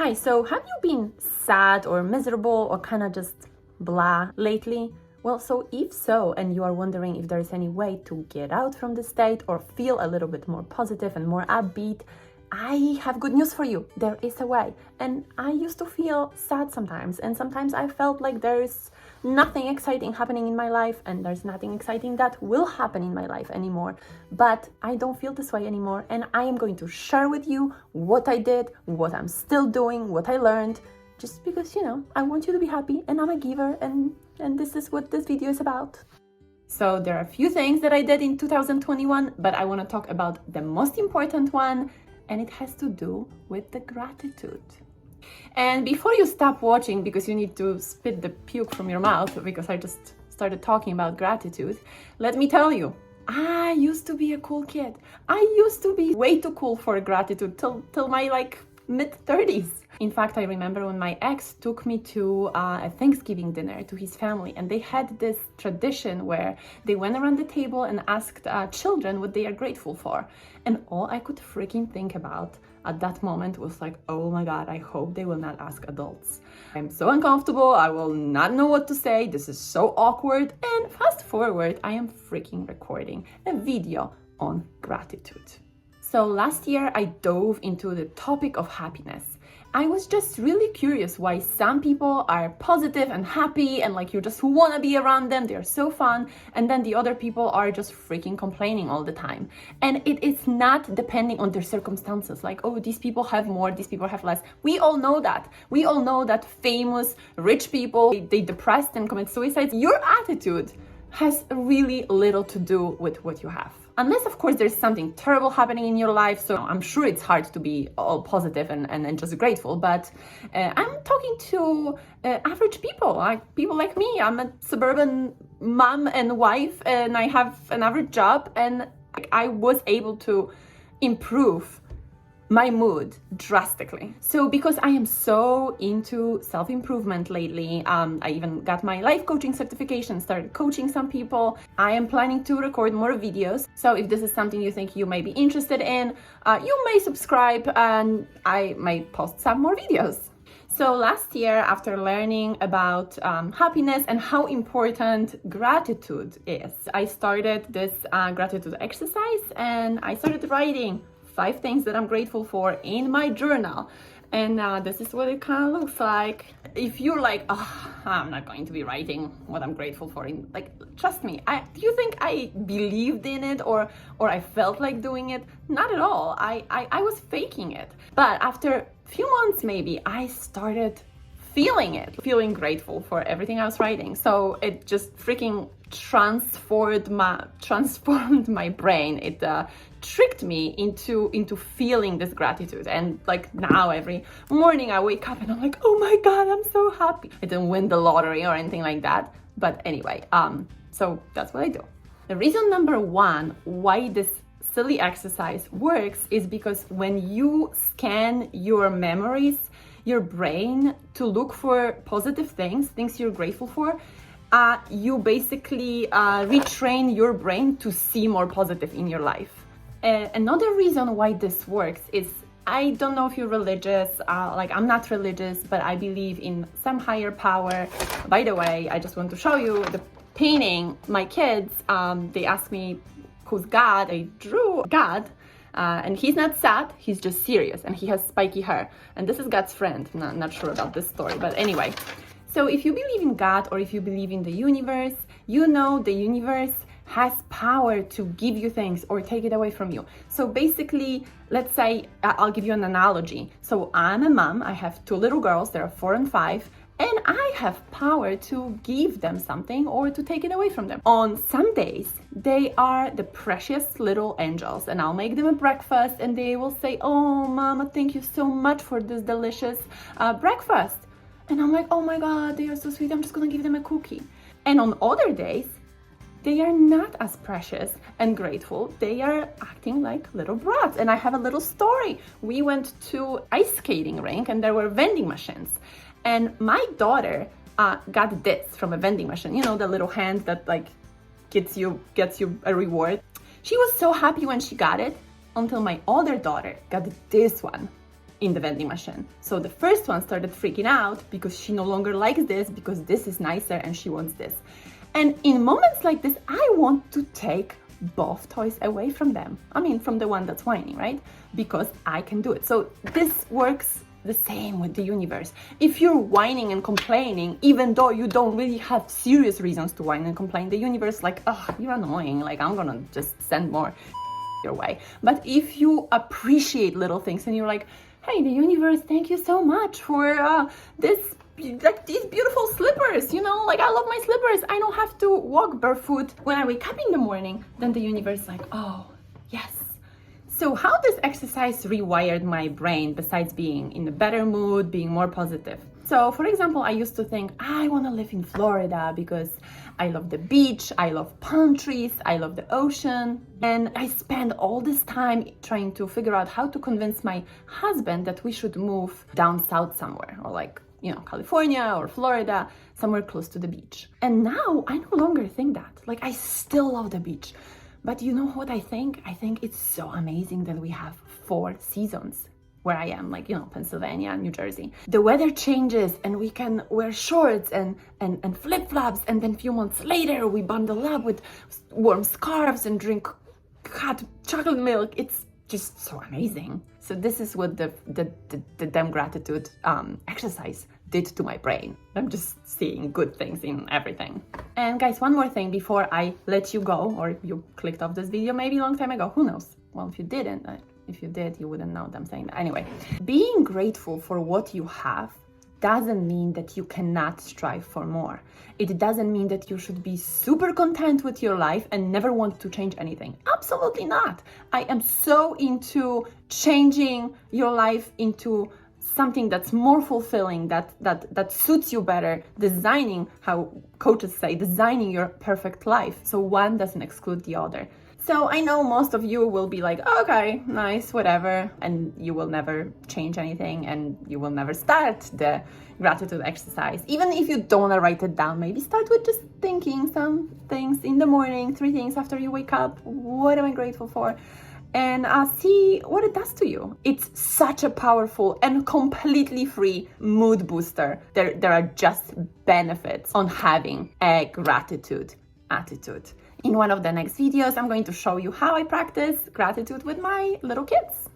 Hi, so have you been sad or miserable or kind of just blah lately? Well, so if so, and you are wondering if there is any way to get out from this state or feel a little bit more positive and more upbeat, I have good news for you. There is a way. And I used to feel sad sometimes, and sometimes I felt like there's nothing exciting happening in my life, and there's nothing exciting that will happen in my life anymore. But I don't feel this way anymore, and I am going to share with you what I did, what I'm still doing, what I learned, just because, I want you to be happy, and I'm a giver, and this is what this video is about. So there are a few things that I did in 2021, but I want to talk about the most important one, and it has to do with the gratitude. And before you stop watching, because you need to spit the puke from your mouth, because I just started talking about gratitude, let me tell you, I used to be a cool kid. I used to be way too cool for gratitude till my mid-30s. In fact, I remember when my ex took me to a Thanksgiving dinner to his family, and they had this tradition where they went around the table and asked children what they are grateful for. And all I could freaking think about at that moment was like, oh my God, I hope they will not ask adults. I'm so uncomfortable, I will not know what to say, this is so awkward. And fast forward, I am freaking recording a video on gratitude. So last year I dove into the topic of happiness. I was just really curious why some people are positive and happy and you just want to be around them, they're so fun, and then the other people are just freaking complaining all the time. And it is not depending on their circumstances, oh, these people have more, these people have less. We all know that. We all know that famous, rich people, they depressed and commit suicide. Your attitude has really little to do with what you have. Unless, of course, there's something terrible happening in your life, so I'm sure it's hard to be all positive and just grateful, but I'm talking to average people, people like me. I'm a suburban mom and wife, and I have an average job, and I was able to improve my mood drastically. So because I am so into self-improvement lately, I even got my life coaching certification, started coaching some people. I am planning to record more videos. So if this is something you think you may be interested in, you may subscribe and I may post some more videos. So last year, after learning about happiness and how important gratitude is, I started this gratitude exercise, and I started writing 5 things that I'm grateful for in my journal. And this is what it kind of looks like. If you're like, oh, I'm not going to be writing what I'm grateful for, trust me, do you think I believed in it or I felt like doing it? Not at all. I was faking it. But after a few months maybe, I started feeling grateful for everything I was writing. So it just freaking transformed my brain. It tricked me into feeling this gratitude, and now every morning I wake up and I'm like, oh my God, I'm so happy. I didn't win the lottery or anything like that, but anyway, so that's what I do. The reason number 1 why this silly exercise works is because when you scan your memories, your brain, to look for positive things you're grateful for, you basically retrain your brain to see more positive in your life. Another reason why this works is, I don't know if you're religious, I'm not religious, but I believe in some higher power. By the way, I just want to show you the painting. My kids, they asked me who's God. I drew God, and he's not sad, he's just serious, and he has spiky hair. And this is God's friend. Not sure about this story, but anyway. So if you believe in God or if you believe in the universe, you know the universe has power to give you things or take it away from you. So basically, let's say, I'll give you an analogy. So I'm a mom, I have 2 little girls, they're 4 and 5, and I have power to give them something or to take it away from them. On some days, they are the precious little angels, and I'll make them a breakfast and they will say, oh mama, thank you so much for this delicious breakfast. And I'm like, oh my God, they are so sweet, I'm just gonna give them a cookie. And on other days, they are not as precious and grateful. They are acting like little brats. And I have a little story. We went to ice skating rink and there were vending machines. And my daughter got this from a vending machine. You know, the little hand that gets you a reward. She was so happy when she got it until my older daughter got this one. in the vending machine. So the first one started freaking out because she no longer likes this, because this is nicer and she wants this. And in moments like this, I want to take both toys away from them. I mean, from the one that's whining, right? Because I can do it. So this works the same with the universe. If you're whining and complaining, even though you don't really have serious reasons to whine and complain, the universe like, oh, you're annoying, like I'm gonna just send more your way. But if you appreciate little things and you're like, hey, the universe, thank you so much for these beautiful slippers, you know, like I love my slippers, I don't have to walk barefoot when I wake up in the morning, then the universe is like, oh, yes. So how this exercise rewired my brain besides being in a better mood, being more positive? So for example, I used to think I want to live in Florida because I love the beach, I love palm trees, I love the ocean. And I spent all this time trying to figure out how to convince my husband that we should move down south somewhere, or like, you know, California or Florida, somewhere close to the beach. And now I no longer think that. Like, I still love the beach. But you know what I think? I think it's so amazing that we have 4 seasons where I am, like, you know, Pennsylvania, New Jersey. The weather changes and we can wear shorts and flip-flops, and then a few months later we bundle up with warm scarves and drink hot chocolate milk. It's just so amazing. So this is what the damn gratitude exercise did to my brain. I'm just seeing good things in everything. And guys, one more thing before I let you go, or you clicked off this video maybe a long time ago, who knows? Well, if you didn't, if you did, you wouldn't know that I'm saying that. Anyway, being grateful for what you have doesn't mean that you cannot strive for more. It doesn't mean that you should be super content with your life and never want to change anything. Absolutely not. I am so into changing your life into something that's more fulfilling, that suits you better, designing, how coaches say, designing your perfect life. So one doesn't exclude the other. So I know most of you will be like, okay, nice, whatever, and you will never change anything and you will never start the gratitude exercise. Even if you don't want to write it down, maybe start with just thinking some things in the morning, 3 things after you wake up. What am I grateful for? And see what it does to you. It's such a powerful and completely free mood booster. There are just benefits on having a gratitude attitude. In one of the next videos, I'm going to show you how I practice gratitude with my little kids.